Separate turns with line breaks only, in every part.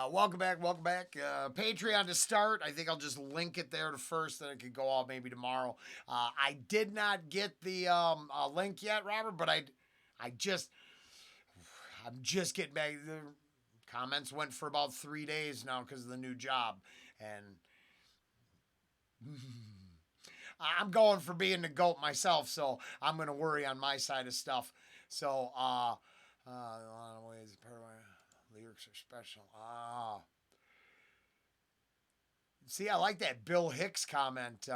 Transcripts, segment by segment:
Welcome back, welcome back. Patreon to start. I think I'll just link it there to first, then it could go out maybe tomorrow. I did not get the link yet, Robert, but I'm just getting back. The comments went for about 3 days now because of the new job, and I'm going for being the GOAT myself, so I'm going to worry on my side of stuff. So, a lot of ways, lyrics are special. See, I like that Bill Hicks comment.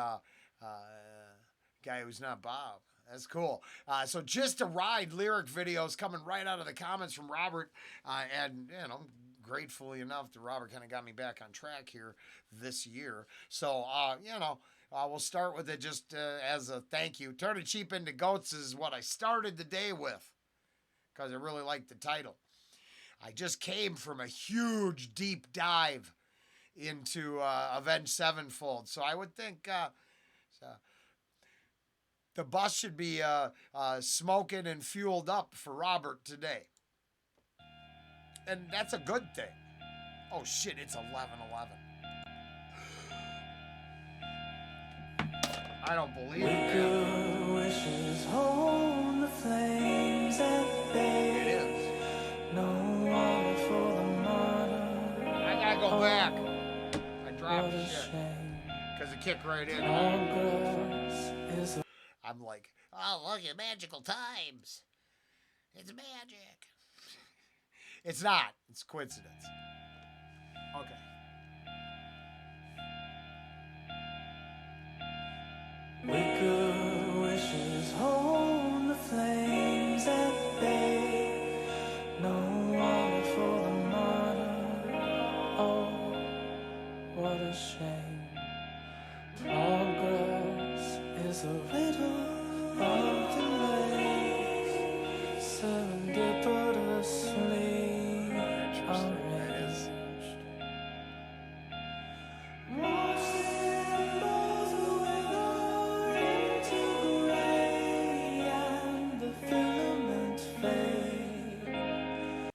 Guy who's not Bob. That's cool. So just a ride lyric videos coming right out of the comments from Robert, and gratefully enough that Robert kind of got me back on track here this year. So we'll start with it just as a thank you. Turning Cheap into Goats is what I started the day with because I really liked the title. I just came from a huge deep dive into Avenged Sevenfold, so I would think the bus should be smoking and fueled up for Robert today. And that's a good thing. Oh shit, it's 11:11. I don't believe it.
Good wishes hold the flames at bay.
It is.
No water for the martyr.
I gotta go back. I dropped shit. Because it kicked right in. I'm like, oh, look at magical times. It's magic. It's not. It's coincidence. Okay.
Good wishes hold the flames at bay. No water for the martyr. Oh, what a shame. Tall grass is a riddle of the lake. Serendipitously arranged. Watch them both wither into gray and the filament fade.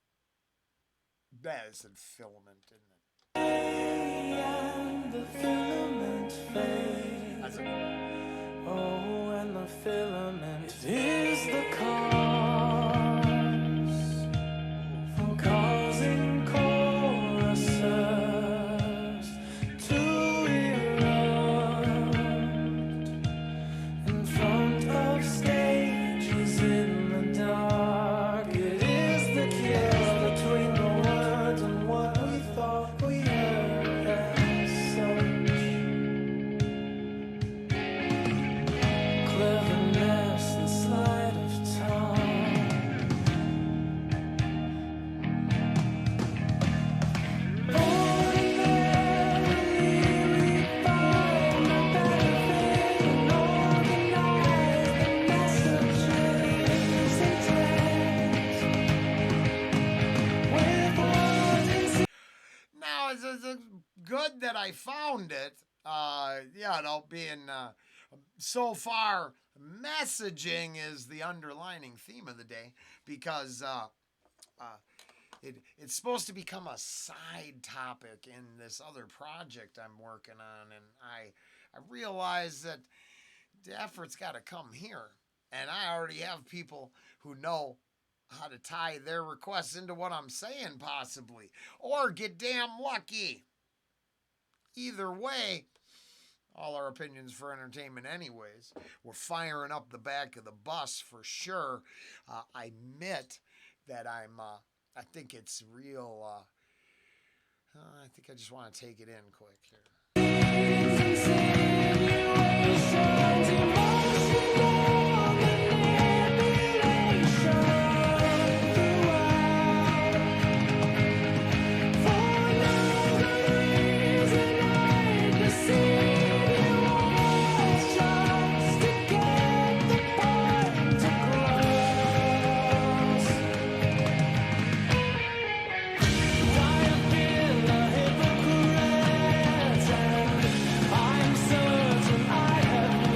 That is a filament, isn't it?
And the filament fade.
That's a
Oh, and the filament is the cause for causing choruses to erupt in front of stages in the dark. It is the kiss between the words and what we thought we heard as such. Cleverness and sleight of tongue. Ordinarily we find the benefit in organize the messages intent with words in
Now, it's good that I found it. Being so far, messaging is the underlining theme of the day because it's supposed to become a side topic in this other project I'm working on, and I realize that the effort's got to come here, and I already have people who know how to tie their requests into what I'm saying, possibly, or get damn lucky. Either way, all our opinions for entertainment anyways. We're firing up the back of the bus for sure. I admit that I think it's real, I think I just want to take it in quick here.
I'm certain I have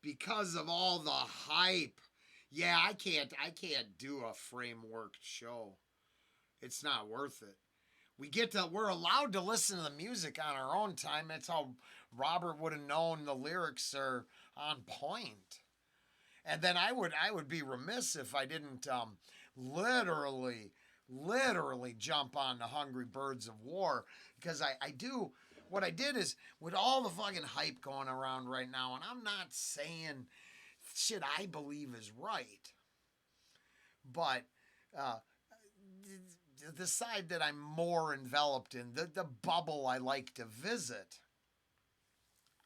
because of all the hype. Yeah, I can't do a frameworked show. It's not worth it. We're allowed to listen to the music on our own time. That's how Robert would have known the lyrics are on point. And then I would be remiss if I didn't literally jump on the Hungry Birds of War, because I do. What I did is, with all the fucking hype going around right now, and I'm not saying shit I believe is right, but uh, the side that I'm more enveloped in, the bubble I like to visit,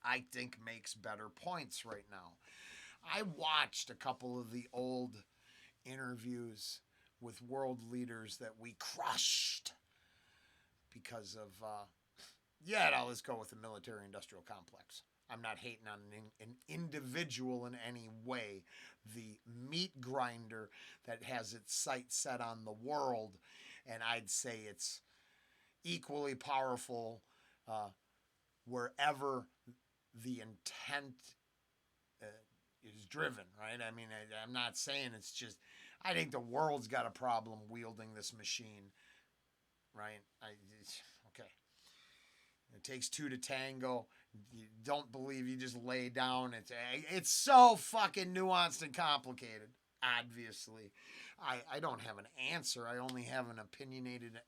I think makes better points right now. I watched a couple of the old interviews with world leaders that we crushed because of, let's go with the military industrial complex. I'm not hating on an individual in any way. The meat grinder that has its sights set on the world, and I'd say it's equally powerful wherever the intent is driven, right? I mean, I'm not saying it's just, I think the world's got a problem wielding this machine, right? Okay. It takes two to tango. You don't believe, you just lay down. It's so fucking nuanced and complicated, obviously. I don't have an answer. I only have an opinionated,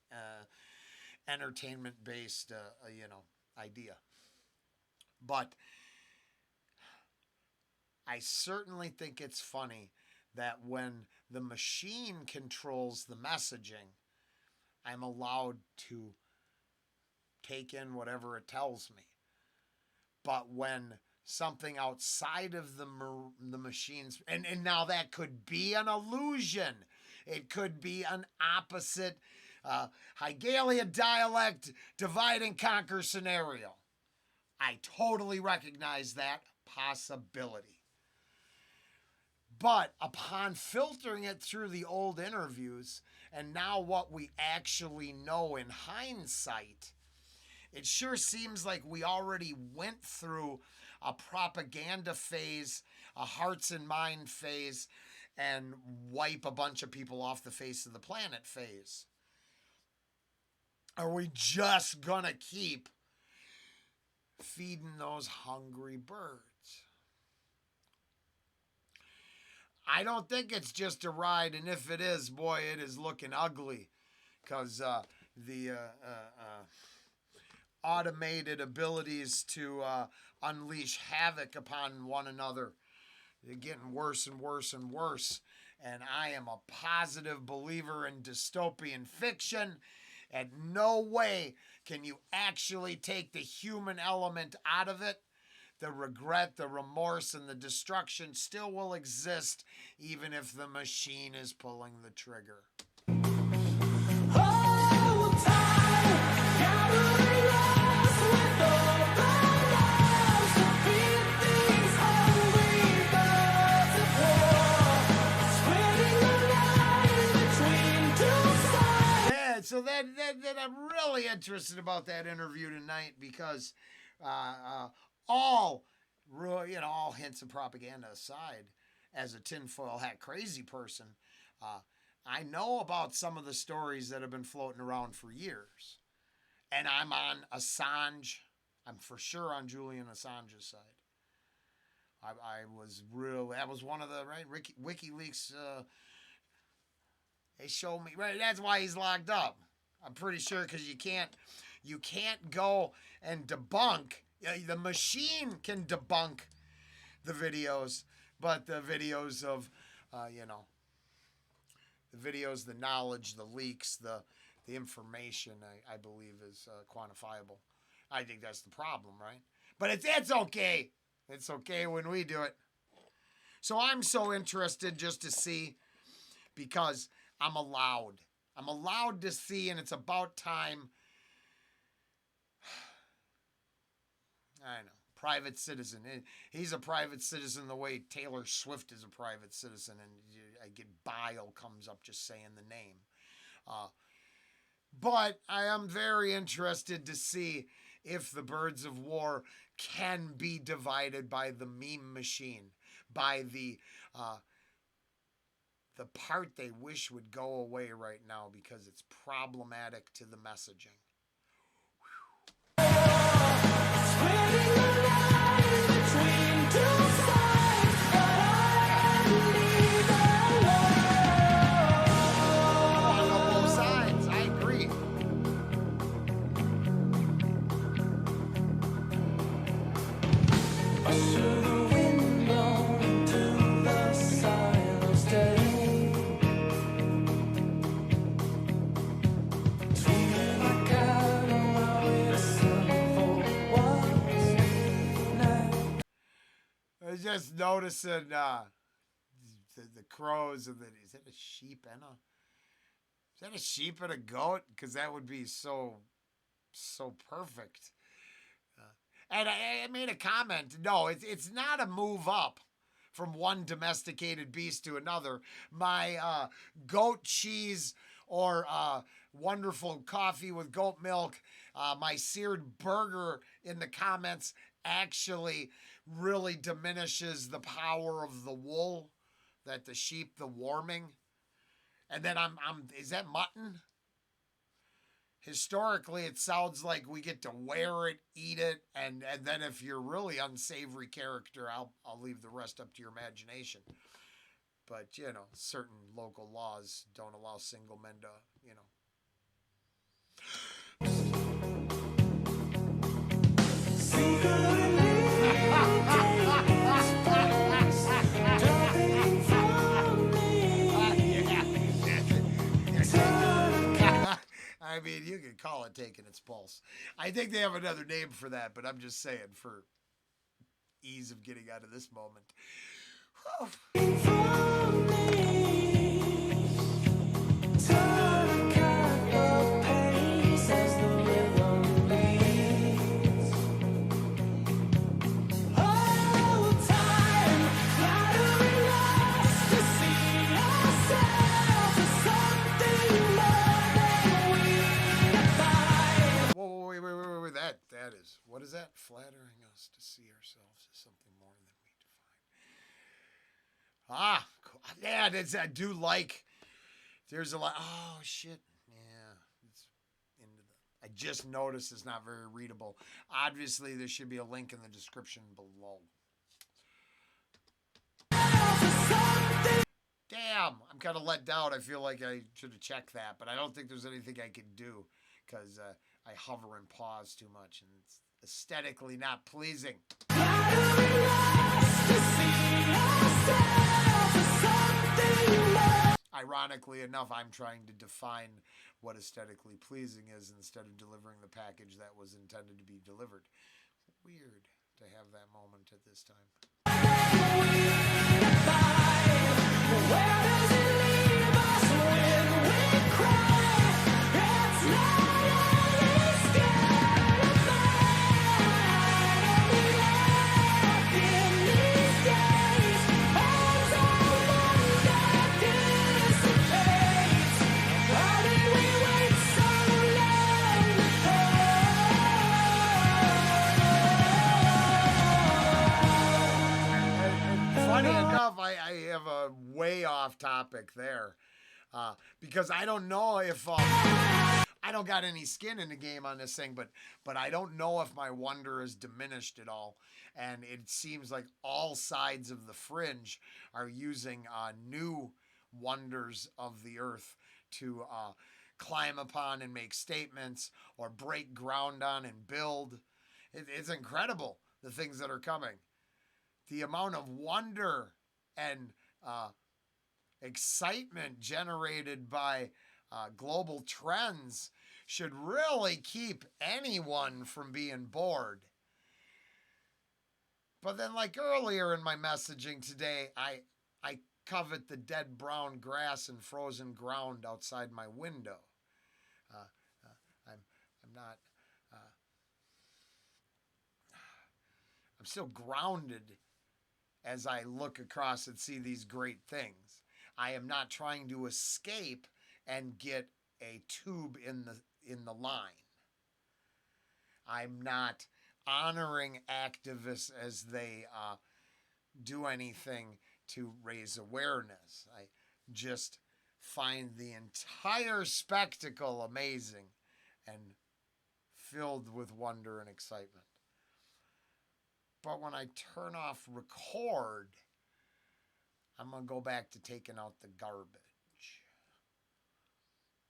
entertainment-based, idea. But I certainly think it's funny that when the machine controls the messaging, I'm allowed to take in whatever it tells me. But when something outside of the machines, and now that could be an illusion, it could be an opposite Hegelian dialect divide and conquer scenario. I totally recognize that possibility. But upon filtering it through the old interviews, and now what we actually know in hindsight, it sure seems like we already went through a propaganda phase, a hearts and mind phase, and wipe a bunch of people off the face of the planet phase. Are we just gonna keep feeding those hungry birds? I don't think it's just a ride, and if it is, boy, it is looking ugly, because the automated abilities to unleash havoc upon one another, they're getting worse and worse and worse. And I am a positive believer in dystopian fiction, and no way can you actually take the human element out of it. The regret, the remorse, and the destruction still will exist, even if the machine is pulling the trigger. So that I'm really interested about that interview tonight, because all hints of propaganda aside, as a tinfoil hat crazy person, I know about some of the stories that have been floating around for years, and I'm on Assange. I'm for sure on Julian Assange's side. That was one of the WikiLeaks. They showed me, right. That's why he's locked up. I'm pretty sure, because you can't go and debunk. The machine can debunk the videos, but the videos of, the videos, the knowledge, the leaks, the information, I believe is quantifiable. I think that's the problem, right? But it's okay. It's okay when we do it. So I'm so interested just to see, because I'm allowed. I'm allowed to see, and it's about time. I know. Private citizen. He's a private citizen the way Taylor Swift is a private citizen, and I get bile comes up just saying the name. But I am very interested to see if the birds of war can be divided by the meme machine. by uh, the part they wish would go away right now because it's problematic to the messaging. On both sides, I agree.
Usher the window into the silence day. Feeling like I don't know listen for what's next.
I was just noticing the crows and is that a sheep and a is that a sheep and a goat? Because that would be so perfect. And I made a comment. No, it's not a move up from one domesticated beast to another. My goat cheese or wonderful coffee with goat milk, my seared burger in the comments actually really diminishes the power of the wool that the sheep, the warming. And then I'm is that mutton? Historically, it sounds like we get to wear it, eat it, and then if you're really unsavory character, I'll leave the rest up to your imagination. But certain local laws don't allow single men to I mean, you could call it taking its pulse. I think they have another name for that, but I'm just saying for ease of getting out of this moment. Whoa, wait. That is, what is that? Flattering us to see ourselves as something more than we define. Ah, cool. Yeah, I do like, there's a lot, oh, shit. Yeah, it's into the, I just noticed it's not very readable. Obviously, there should be a link in the description below. Damn, I'm kind of let down. I feel like I should have checked that, but I don't think there's anything I could do because I hover and pause too much, and it's aesthetically not pleasing. Ironically enough, I'm trying to define what aesthetically pleasing is instead of delivering the package that was intended to be delivered. Weird to have that moment at this time. Where does it leave us when we cry? It's not always in these days. As our wonder dissipates, why did we wait so long? Funny enough, I have a way off topic there because I don't know if I don't got any skin in the game on this thing, but I don't know if my wonder is diminished at all, and it seems like all sides of the fringe are using new wonders of the earth to climb upon and make statements or break ground on and build. It's incredible the things that are coming. The amount of wonder and excitement generated by global trends should really keep anyone from being bored. But then, like earlier in my messaging today, I covet the dead brown grass and frozen ground outside my window. I'm not. I'm still grounded as I look across and see these great things. I am not trying to escape and get a tube in the line. I'm not honoring activists as they do anything to raise awareness. I just find the entire spectacle amazing and filled with wonder and excitement. But when I turn off record, I'm going to go back to taking out the garbage.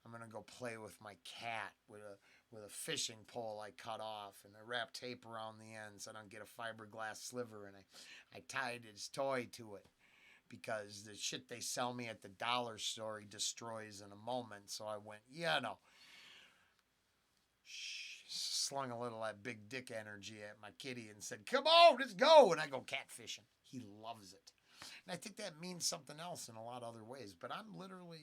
I'm going to go play with my cat with a fishing pole I cut off, and I wrap tape around the ends, and I get a fiberglass sliver, and I tied his toy to it because the shit they sell me at the dollar store he destroys in a moment. So I went, slung a little of that big dick energy at my kitty and said, come on, let's go. And I go catfishing. He loves it. And I think that means something else in a lot of other ways. But I'm literally,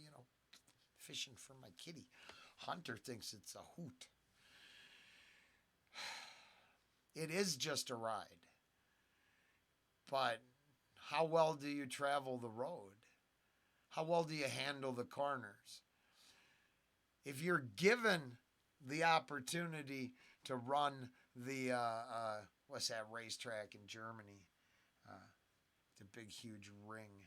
fishing for my kitty. Hunter thinks it's a hoot. It is just a ride. But how well do you travel the road? How well do you handle the corners? If you're given the opportunity to run the, what's that racetrack in Germany? The big, huge ring.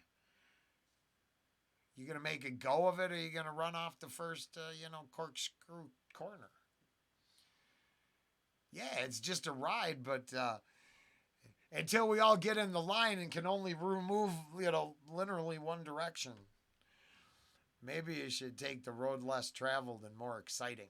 You going to make a go of it, or are you going to run off the first, corkscrew corner? Yeah, it's just a ride, but until we all get in the line and can only move, literally one direction, maybe you should take the road less traveled and more exciting.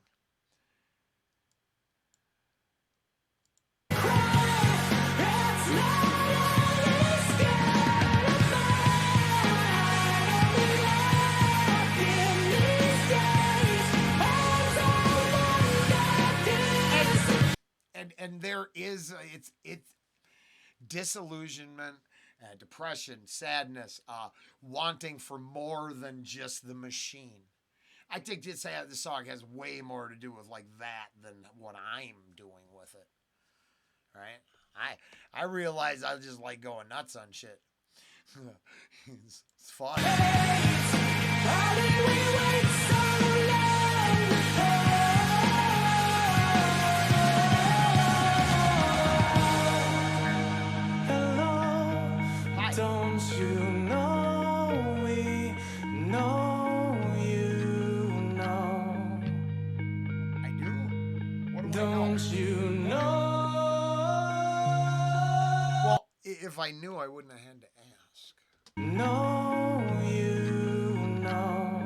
And there is, it's disillusionment, depression, sadness, wanting for more than just the machine. I think this song has way more to do with like that than what I'm doing with it. Right? I realize I just like going nuts on shit. It's fun. How did we wait so long?
Don't you know we know you know?
I do? What do
Don't
I know?
You know?
Well, if I knew, I wouldn't have had to ask.
Know you know?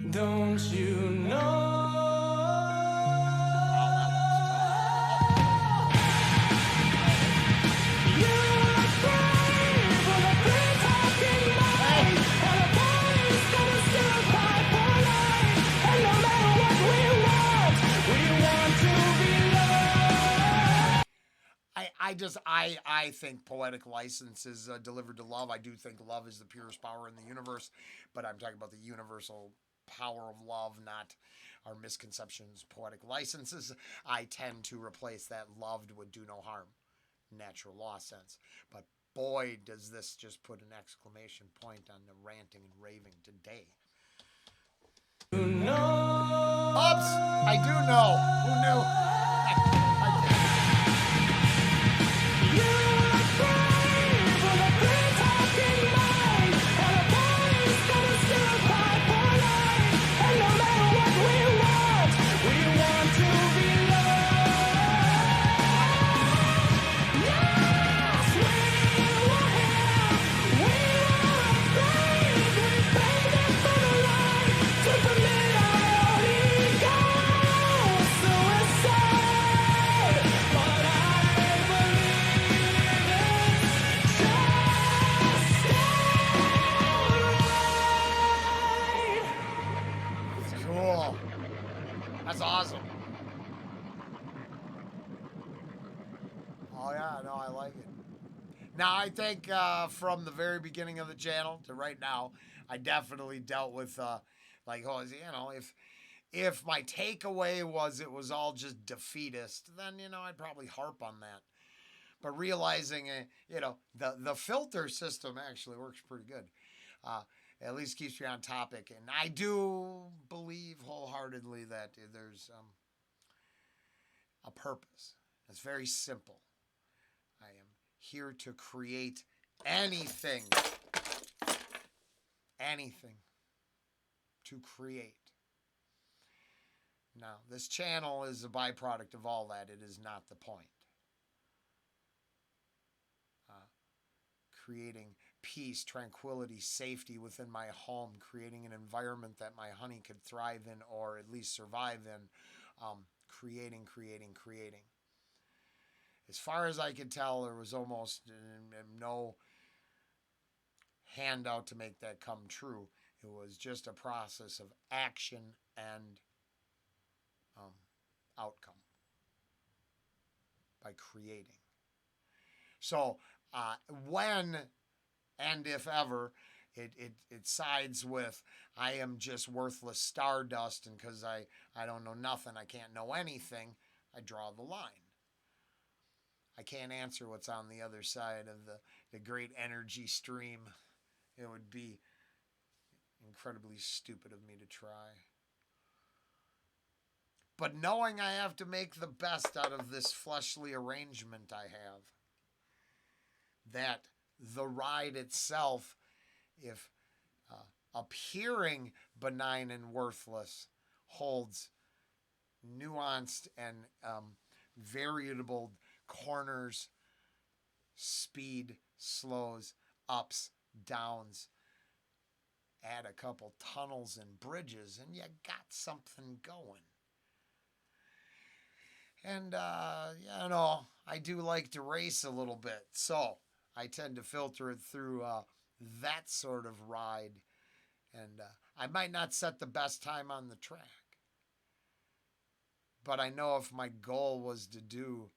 Don't you know?
I think poetic license is delivered to love. I do think love is the purest power in the universe, but I'm talking about the universal power of love, not our misconceptions. Poetic licenses, I tend to replace that loved would do no harm, natural law sense. But boy, does this just put an exclamation point on the ranting and raving today.
You know.
Oops, I do know. Who knew? That's awesome. Oh, yeah, no, I like it. Now, I think from the very beginning of the channel to right now, I definitely dealt with, if my takeaway was it was all just defeatist, then, I'd probably harp on that. But realizing, the filter system actually works pretty good. At least keeps me on topic. And I do believe wholeheartedly that there's a purpose. It's very simple. I am here to create anything. Anything to create. Now, this channel is a byproduct of all that. It is not the point. Creating peace, tranquility, safety within my home, creating an environment that my honey could thrive in or at least survive in, creating. As far as I could tell, there was almost no handout to make that come true. It was just a process of action and outcome by creating. So when and if ever it sides with I am just worthless stardust and because I don't know nothing, I can't know anything, I draw the line. I can't answer what's on the other side of the great energy stream. It would be incredibly stupid of me to try. But knowing I have to make the best out of this fleshly arrangement I have, that the ride itself, if appearing benign and worthless, holds nuanced and variable corners, speed, slows, ups, downs, add a couple tunnels and bridges, and you got something going. And, I do like to race a little bit, so I tend to filter it through that sort of ride. And I might not set the best time on the track, but I know if my goal was to do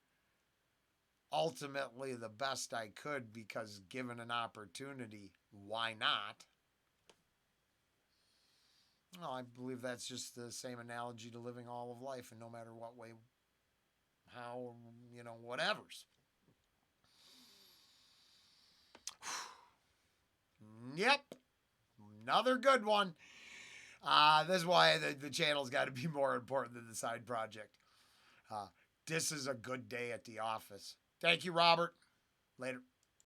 ultimately the best I could, because given an opportunity, why not? Well, I believe that's just the same analogy to living all of life, and no matter what way, how, whatever's. Yep, another good one. This is why the channel's got to be more important than the side project. This is a good day at the office. Thank you, Robert. Later.